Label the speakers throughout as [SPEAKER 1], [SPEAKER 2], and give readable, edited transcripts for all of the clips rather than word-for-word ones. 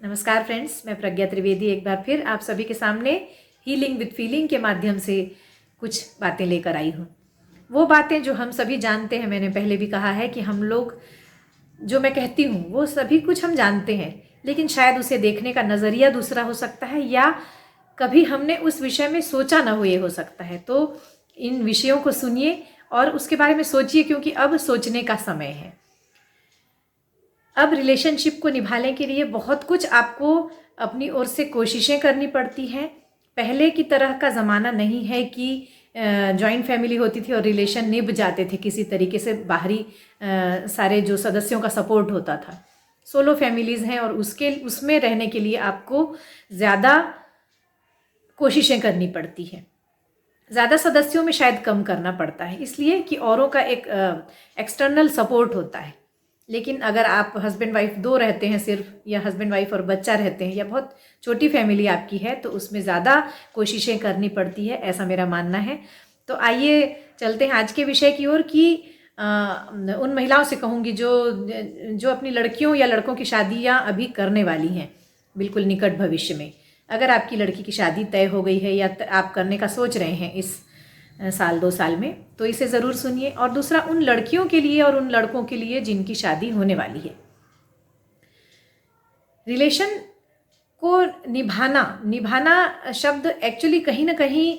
[SPEAKER 1] नमस्कार फ्रेंड्स, मैं प्रज्ञा त्रिवेदी एक बार फिर आप सभी के सामने हीलिंग विद फीलिंग के माध्यम से कुछ बातें लेकर आई हूँ। वो बातें जो हम सभी जानते हैं, मैंने पहले भी कहा है कि हम लोग, जो मैं कहती हूँ वो सभी कुछ हम जानते हैं, लेकिन शायद उसे देखने का नज़रिया दूसरा हो सकता है या कभी हमने उस विषय में सोचा ना हो, ये हो सकता है। तो इन विषयों को सुनिए और उसके बारे में सोचिए, क्योंकि अब सोचने का समय है। अब रिलेशनशिप को निभाने के लिए बहुत कुछ आपको अपनी ओर से कोशिशें करनी पड़ती हैं। पहले की तरह का ज़माना नहीं है कि जॉइंट फैमिली होती थी और रिलेशन निभ जाते थे किसी तरीके से, बाहरी सारे जो सदस्यों का सपोर्ट होता था। सोलो फैमिलीज़ हैं और उसमें रहने के लिए आपको ज़्यादा कोशिशें करनी पड़ती हैं, ज़्यादा सदस्यों में शायद कम करना पड़ता है, इसलिए कि औरों का एक एक्सटर्नल सपोर्ट होता है। लेकिन अगर आप हस्बैंड वाइफ दो रहते हैं सिर्फ, या हस्बैंड वाइफ और बच्चा रहते हैं, या बहुत छोटी फैमिली आपकी है, तो उसमें ज़्यादा कोशिशें करनी पड़ती है, ऐसा मेरा मानना है। तो आइए चलते हैं आज के विषय की ओर कि उन महिलाओं से कहूँगी जो अपनी लड़कियों या लड़कों की शादियाँ अभी करने वाली हैं बिल्कुल निकट भविष्य में। अगर आपकी लड़की की शादी तय हो गई है या आप करने का सोच रहे हैं इस साल 2 साल में, तो इसे ज़रूर सुनिए। और दूसरा, उन लड़कियों के लिए और उन लड़कों के लिए जिनकी शादी होने वाली है। रिलेशन को निभाना शब्द एक्चुअली कहीं ना कहीं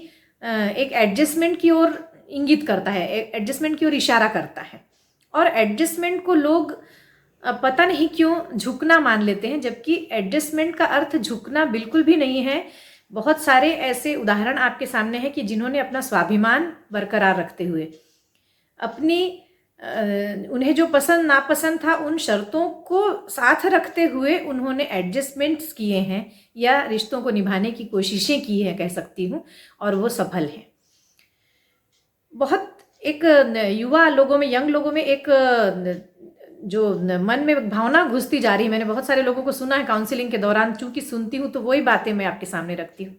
[SPEAKER 1] एक एडजस्टमेंट की ओर इंगित करता है, एडजस्टमेंट की ओर इशारा करता है। और एडजस्टमेंट को लोग पता नहीं क्यों झुकना मान लेते हैं, जबकि एडजस्टमेंट का अर्थ झुकना बिल्कुल भी नहीं है। बहुत सारे ऐसे उदाहरण आपके सामने हैं कि जिन्होंने अपना स्वाभिमान बरकरार रखते हुए अपनी उन्हें जो पसंद नापसंद था उन शर्तों को साथ रखते हुए उन्होंने एडजस्टमेंट्स किए हैं या रिश्तों को निभाने की कोशिशें की हैं, कह सकती हूँ, और वो सफल हैं। बहुत एक युवा लोगों में, यंग लोगों में एक जो मन में भावना घुसती जा रही है। मैंने बहुत सारे लोगों को सुना है काउंसलिंग के दौरान, चूंकि सुनती हूँ तो वही बातें मैं आपके सामने रखती हूँ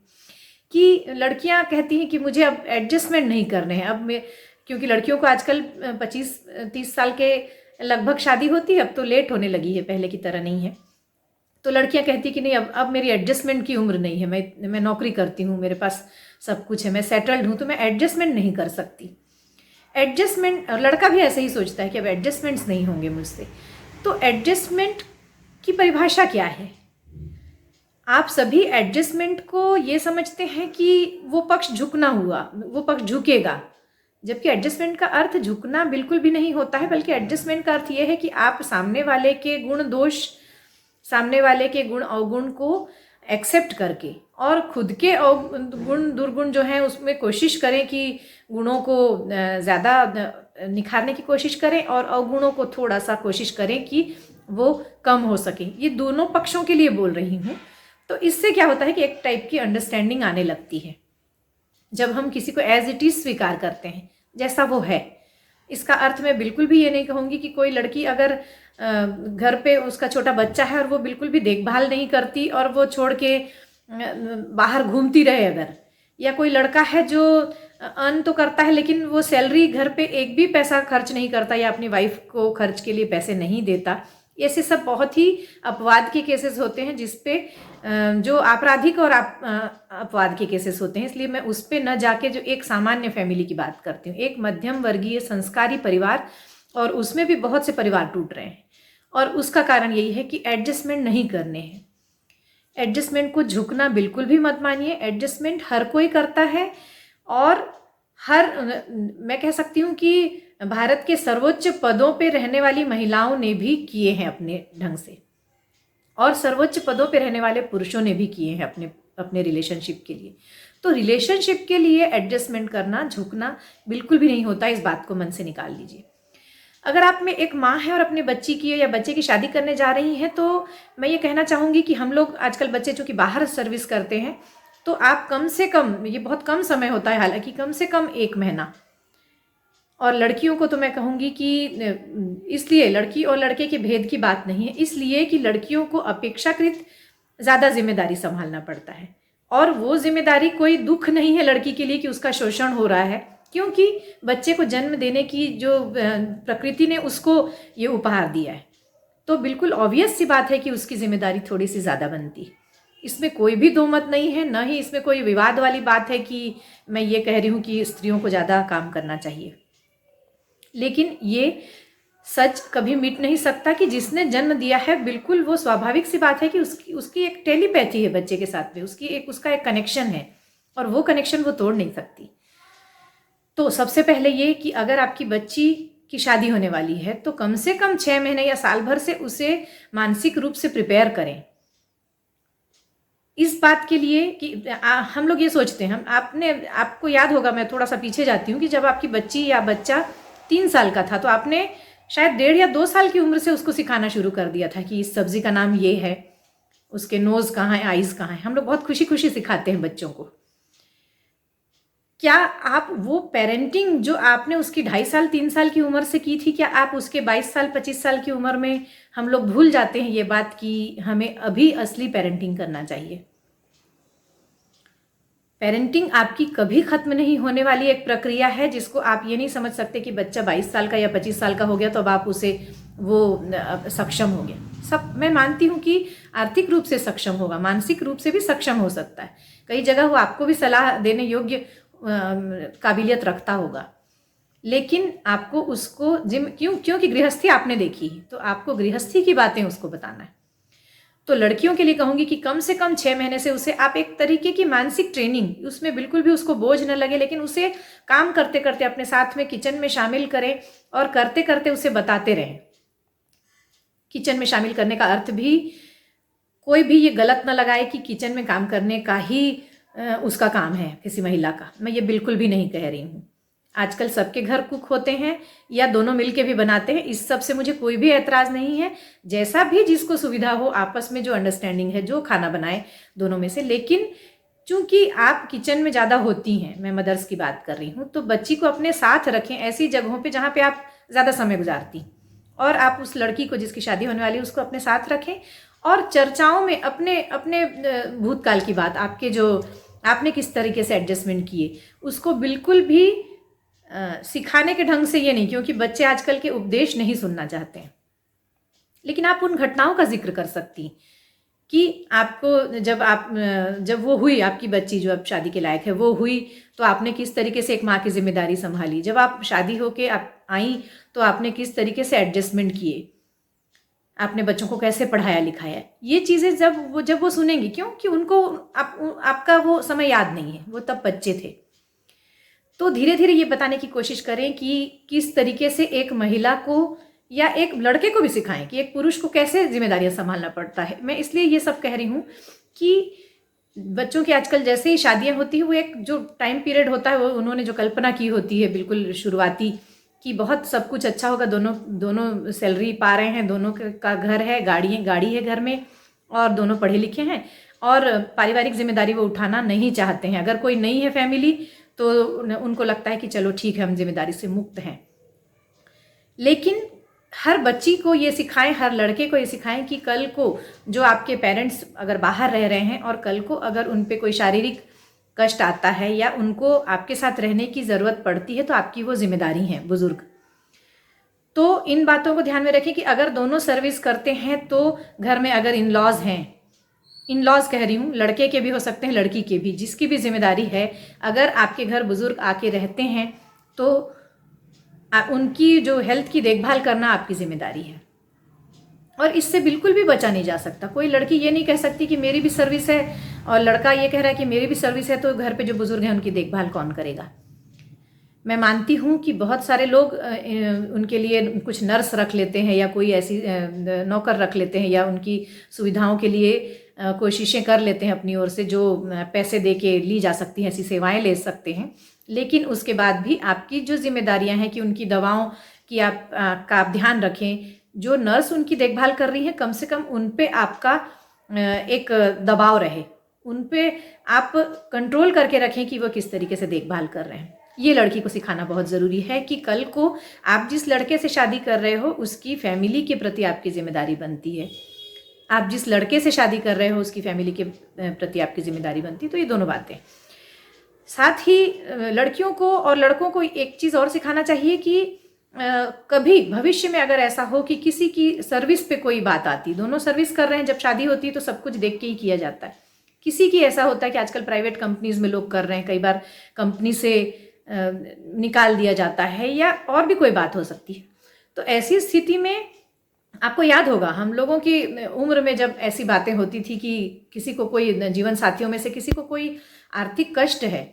[SPEAKER 1] कि लड़कियां कहती हैं कि मुझे अब एडजस्टमेंट नहीं करने हैं। अब मैं, क्योंकि लड़कियों को आजकल 25-30 साल के लगभग शादी होती है, अब तो लेट होने लगी है, पहले की तरह नहीं है। तो लड़कियां कहती कि नहीं, अब मेरी एडजस्टमेंट की उम्र नहीं है, मैं नौकरी करती हूँ, मेरे पास सब कुछ है, मैं सेटल्ड हूँ, तो मैं एडजस्टमेंट नहीं कर सकती। एडजस्टमेंट, और लड़का भी ऐसे ही सोचता है कि अब एडजस्टमेंट्स नहीं होंगे मुझसे। तो एडजस्टमेंट की परिभाषा क्या है? आप सभी एडजस्टमेंट को ये समझते हैं कि वो पक्ष झुकना हुआ, वो पक्ष झुकेगा, जबकि एडजस्टमेंट का अर्थ झुकना बिल्कुल भी नहीं होता है। बल्कि एडजस्टमेंट का अर्थ ये है कि आप सामने वाले के गुण दोष, सामने वाले के गुण अवगुण को एक्सेप्ट करके और खुद के गुण दुर्गुण जो हैं उसमें कोशिश करें कि गुणों को ज़्यादा निखारने की कोशिश करें और अवगुणों को थोड़ा सा कोशिश करें कि वो कम हो सके। ये दोनों पक्षों के लिए बोल रही हूँ। तो इससे क्या होता है कि एक टाइप की अंडरस्टैंडिंग आने लगती है जब हम किसी को एज इट इज़ स्वीकार करते हैं, जैसा वो है। इसका अर्थ मैं बिल्कुल भी ये नहीं कहूँगी कि कोई लड़की अगर घर पे उसका छोटा बच्चा है और वो बिल्कुल भी देखभाल नहीं करती और वो छोड़ के बाहर घूमती रहे अगर, या कोई लड़का है जो अर्न तो करता है लेकिन वो सैलरी घर पे एक भी पैसा खर्च नहीं करता या अपनी वाइफ को खर्च के लिए पैसे नहीं देता, ऐसे सब बहुत ही अपवाद के केसेस होते हैं जिसपे जो आपराधिक और अपवाद के केसेस होते हैं। इसलिए मैं उस पर न जाके जो एक सामान्य फैमिली की बात करती हूँ, एक मध्यम वर्गीय संस्कारी परिवार, और उसमें भी बहुत से परिवार टूट रहे हैं। और उसका कारण यही है कि एडजस्टमेंट नहीं करने हैं। एडजस्टमेंट को झुकना बिल्कुल भी मत मानिए। एडजस्टमेंट हर कोई करता है और मैं कह सकती हूँ कि भारत के सर्वोच्च पदों पे रहने वाली महिलाओं ने भी किए हैं अपने ढंग से, और सर्वोच्च पदों पे रहने वाले पुरुषों ने भी किए हैं अपने रिलेशनशिप के लिए। तो रिलेशनशिप के लिए एडजस्टमेंट करना, झुकना बिल्कुल भी नहीं होता। इस बात को मन से निकाल लीजिए। अगर आप में एक माँ है और अपने बच्ची की या बच्चे की शादी करने जा रही हैं, तो मैं ये कहना चाहूँगी कि हम लोग आजकल बच्चे चूँकि बाहर सर्विस करते हैं, तो आप कम से कम, ये बहुत कम समय होता है हालांकि, कम से कम 1 महीना, और लड़कियों को तो मैं कहूँगी कि इसलिए लड़की और लड़के के भेद की बात नहीं है, इसलिए कि लड़कियों को अपेक्षाकृत ज़्यादा जिम्मेदारी संभालना पड़ता है। और वो जिम्मेदारी कोई दुख नहीं है लड़की के लिए कि उसका शोषण हो रहा है, क्योंकि बच्चे को जन्म देने की जो प्रकृति ने उसको ये उपहार दिया है। तो बिल्कुल ऑब्वियस सी बात है कि उसकी जिम्मेदारी थोड़ी सी ज़्यादा बनती है। इसमें कोई भी दो मत नहीं है, न ही इसमें कोई विवाद वाली बात है कि मैं ये कह रही हूँ कि स्त्रियों को ज़्यादा काम करना चाहिए। लेकिन ये सच कभी मिट नहीं सकता कि जिसने जन्म दिया है, बिल्कुल वो स्वाभाविक सी बात है कि उसकी एक टेलीपैथी है बच्चे के साथ में, उसका एक कनेक्शन है और वो कनेक्शन वो तोड़ नहीं सकती। तो सबसे पहले ये कि अगर आपकी बच्ची की शादी होने वाली है तो कम से कम 6 महीने या साल भर से उसे मानसिक रूप से प्रिपेयर करें इस बात के लिए कि हम लोग ये सोचते हैं, आपको याद होगा, मैं थोड़ा सा पीछे जाती हूँ, कि जब आपकी बच्ची या बच्चा 3 साल का था तो आपने शायद 1.5 या 2 साल की उम्र से उसको सिखाना शुरू कर दिया था कि इस सब्जी का नाम ये है, उसके नोज़ कहाँ है, आइज़ कहाँ है। हम लोग बहुत खुशी खुशी सिखाते हैं बच्चों को। क्या आप वो पेरेंटिंग जो आपने उसकी 2.5 साल 3 साल की उम्र से की थी, क्या आप उसके 22 साल 25 साल की उम्र में हम लोग भूल जाते हैं ये बात कि हमें अभी असली पेरेंटिंग करना चाहिए। पेरेंटिंग आपकी कभी ख़त्म नहीं होने वाली एक प्रक्रिया है, जिसको आप ये नहीं समझ सकते कि बच्चा 22 साल का या 25 साल का हो गया तो अब आप उसे वो सक्षम हो गया। मैं मानती हूँ कि आर्थिक रूप से सक्षम होगा, मानसिक रूप से भी सक्षम हो सकता है। कई जगह वो आपको भी सलाह देने योग्य काबिलियत रखता होगा, लेकिन आपको उसको क्योंकि गृहस्थी आपने देखी है तो आपको गृहस्थी की बातें उसको बताना है। तो लड़कियों के लिए कहूँगी कि कम से कम 6 महीने से उसे आप एक तरीके की मानसिक ट्रेनिंग, उसमें बिल्कुल भी उसको बोझ न लगे, लेकिन उसे काम करते करते अपने साथ में किचन में शामिल करें और करते करते उसे बताते रहें। किचन में शामिल करने का अर्थ भी कोई भी ये गलत न लगाए कि किचन में काम करने का ही उसका काम है किसी महिला का। मैं ये बिल्कुल भी नहीं कह रही हूँ। आजकल सबके घर कुक होते हैं या दोनों मिलके भी बनाते हैं, इस सब से मुझे कोई भी ऐतराज़ नहीं है। जैसा भी जिसको सुविधा हो, आपस में जो अंडरस्टैंडिंग है, जो खाना बनाए दोनों में से। लेकिन चूंकि आप किचन में ज़्यादा होती हैं, मैं मदर्स की बात कर रही हूँ, तो बच्ची को अपने साथ रखें ऐसी जगहों पे जहाँ पे आप ज़्यादा समय गुजारती, और आप उस लड़की को जिसकी शादी होने वाली है उसको अपने साथ रखें और चर्चाओं में अपने अपने भूतकाल की बात, आपने किस तरीके से एडजस्टमेंट किए, उसको बिल्कुल भी सिखाने के ढंग से ये नहीं, क्योंकि बच्चे आजकल के उपदेश नहीं सुनना चाहते हैं। लेकिन आप उन घटनाओं का जिक्र कर सकती कि आपको जब वो हुई, आपकी बच्ची जो अब शादी के लायक है वो हुई, तो आपने किस तरीके से एक माँ की जिम्मेदारी संभाली। जब आप शादी होके आप आई तो आपने किस तरीके से एडजस्टमेंट किए, आपने बच्चों को कैसे पढ़ाया लिखाया। ये चीज़ें जब वो सुनेंगी, क्योंकि उनको आपका वो समय याद नहीं है, वो तब बच्चे थे। तो धीरे धीरे ये बताने की कोशिश करें कि किस तरीके से एक महिला को या एक लड़के को भी सिखाएं कि एक पुरुष को कैसे जिम्मेदारियां संभालना पड़ता है। मैं इसलिए ये सब कह रही हूँ कि बच्चों की आजकल जैसे ही शादियां होती है, वो एक जो टाइम पीरियड होता है, वो उन्होंने जो कल्पना की होती है बिल्कुल शुरुआती, कि बहुत सब कुछ अच्छा होगा, दोनों सैलरी पा रहे हैं, दोनों का घर है, गाड़ी है घर में, और दोनों पढ़े लिखे हैं, और पारिवारिक जिम्मेदारी वो उठाना नहीं चाहते हैं। अगर कोई नहीं है फैमिली तो उनको लगता है कि चलो ठीक है, हम जिम्मेदारी से मुक्त हैं। लेकिन हर बच्ची को ये सिखाएं, हर लड़के को ये सिखाएं कि कल को जो आपके पेरेंट्स अगर बाहर रह रहे हैं और कल को अगर उन पे कोई शारीरिक कष्ट आता है या उनको आपके साथ रहने की ज़रूरत पड़ती है तो आपकी वो जिम्मेदारी है बुजुर्ग। तो इन बातों को ध्यान में रखें कि अगर दोनों सर्विस करते हैं तो घर में अगर इन-लॉज हैं, इन-लॉज कह रही हूँ, लड़के के भी हो सकते हैं, लड़की के भी, जिसकी भी जिम्मेदारी है, अगर आपके घर बुजुर्ग आके रहते हैं तो उनकी जो हेल्थ की देखभाल करना आपकी जिम्मेदारी है। और इससे बिल्कुल भी बचा नहीं जा सकता। कोई लड़की ये नहीं कह सकती कि मेरी भी सर्विस है और लड़का ये कह रहा है कि मेरी भी सर्विस है, तो घर पे जो बुजुर्ग हैं उनकी देखभाल कौन करेगा। मैं मानती हूँ कि बहुत सारे लोग उनके लिए कुछ नर्स रख लेते हैं या कोई ऐसी नौकर रख लेते हैं या उनकी सुविधाओं के लिए कोशिशें कर लेते हैं अपनी ओर से, जो पैसे दे के ली जा सकती हैं, ऐसी सेवाएं ले सकते हैं। लेकिन उसके बाद भी आपकी जो जिम्मेदारियां हैं कि उनकी दवाओं की का आप ध्यान रखें। जो नर्स उनकी देखभाल कर रही है, कम से कम उन पे आपका एक दबाव रहे, उन पे आप कंट्रोल करके रखें कि वो किस तरीके से देखभाल कर रहे हैं। ये लड़की को सिखाना बहुत ज़रूरी है कि कल को आप जिस लड़के से शादी कर रहे हो उसकी फैमिली के प्रति आपकी जिम्मेदारी बनती है, आप जिस लड़के से शादी कर रहे हो उसकी फैमिली के प्रति आपकी जिम्मेदारी बनती है। तो ये दोनों बातें। साथ ही लड़कियों को और लड़कों को एक चीज़ और सिखाना चाहिए कि कभी भविष्य में अगर ऐसा हो कि किसी की सर्विस पे कोई बात आती, दोनों सर्विस कर रहे हैं, जब शादी होती है तो सब कुछ देख के ही किया जाता है। किसी की ऐसा होता है कि आजकल प्राइवेट कंपनीज में लोग कर रहे हैं, कई बार कंपनी से निकाल दिया जाता है या और भी कोई बात हो सकती है। तो ऐसी स्थिति में आपको याद होगा हम लोगों की उम्र में जब ऐसी बातें होती थी कि किसी को कोई जीवन साथियों में से किसी को कोई आर्थिक कष्ट है,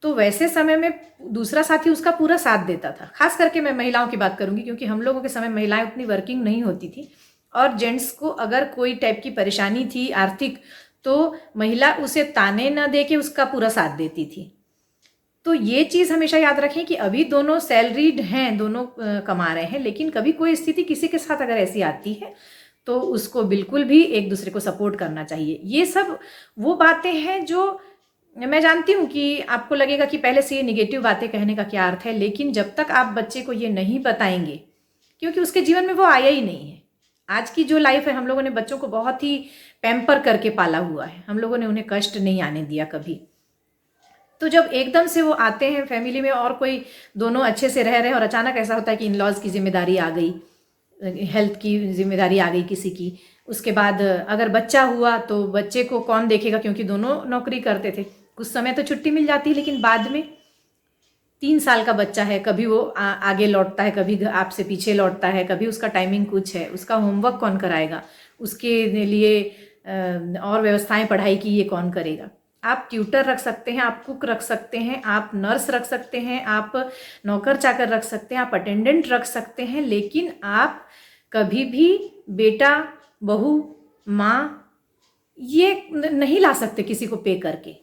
[SPEAKER 1] तो वैसे समय में दूसरा साथी उसका पूरा साथ देता था। खास करके मैं महिलाओं की बात करूंगी, क्योंकि हम लोगों के समय महिलाएं उतनी वर्किंग नहीं होती थी, और जेंट्स को अगर कोई टाइप की परेशानी थी आर्थिक, तो महिला उसे ताने न दे के उसका पूरा साथ देती थी। तो ये चीज़ हमेशा याद रखें कि अभी दोनों सैलरीड हैं, दोनों कमा रहे हैं, लेकिन कभी कोई स्थिति किसी के साथ अगर ऐसी आती है तो उसको बिल्कुल भी एक दूसरे को सपोर्ट करना चाहिए। ये सब वो बातें हैं जो मैं जानती हूँ कि आपको लगेगा कि पहले से ये निगेटिव बातें कहने का क्या अर्थ है, लेकिन जब तक आप बच्चे को ये नहीं बताएंगे, क्योंकि उसके जीवन में वो आया ही नहीं है। आज की जो लाइफ है, हम लोगों ने बच्चों को बहुत ही पैम्पर करके पाला हुआ है, हम लोगों ने उन्हें कष्ट नहीं आने दिया कभी। तो जब एकदम से वो आते हैं फैमिली में और कोई दोनों अच्छे से रह रहे हैं और अचानक ऐसा होता है कि इन लॉज की जिम्मेदारी आ गई, हेल्थ की जिम्मेदारी आ गई किसी की, उसके बाद अगर बच्चा हुआ तो बच्चे को कौन देखेगा, क्योंकि दोनों नौकरी करते थे। कुछ समय तो छुट्टी मिल जाती है, लेकिन बाद में 3 साल का बच्चा है, कभी वो आगे लौटता है, कभी आपसे पीछे लौटता है, कभी उसका टाइमिंग कुछ है, उसका होमवर्क कौन कराएगा, उसके लिए और व्यवस्थाएं पढ़ाई की ये कौन करेगा। आप ट्यूटर रख सकते हैं, आप कुक रख सकते हैं, आप नर्स रख सकते हैं, आप नौकर चाकर रख सकते हैं, आप अटेंडेंट रख सकते हैं, लेकिन आप कभी भी बेटा, बहू, माँ ये नहीं ला सकते किसी को पे करके।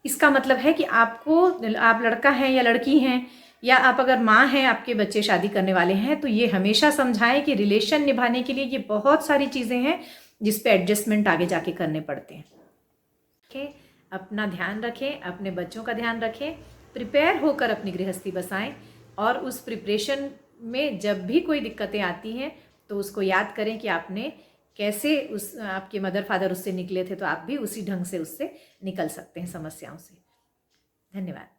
[SPEAKER 1] इसका मतलब है कि आपको, आप लड़का हैं या लड़की हैं, या आप अगर माँ हैं, आपके बच्चे शादी करने वाले हैं, तो ये हमेशा समझाएं कि रिलेशन निभाने के लिए ये बहुत सारी चीज़ें हैं जिस पे एडजस्टमेंट आगे जाके करने पड़ते हैं। ओके, अपना ध्यान रखें, अपने बच्चों का ध्यान रखें, प्रिपेयर होकर अपनी गृहस्थी बसाएं, और उस प्रिपरेशन में जब भी कोई दिक्कतें आती हैं तो उसको याद करें कि आपने कैसे आपके मदर फादर उससे निकले थे, तो आप भी उसी ढंग से उससे निकल सकते हैं समस्याओं से। धन्यवाद।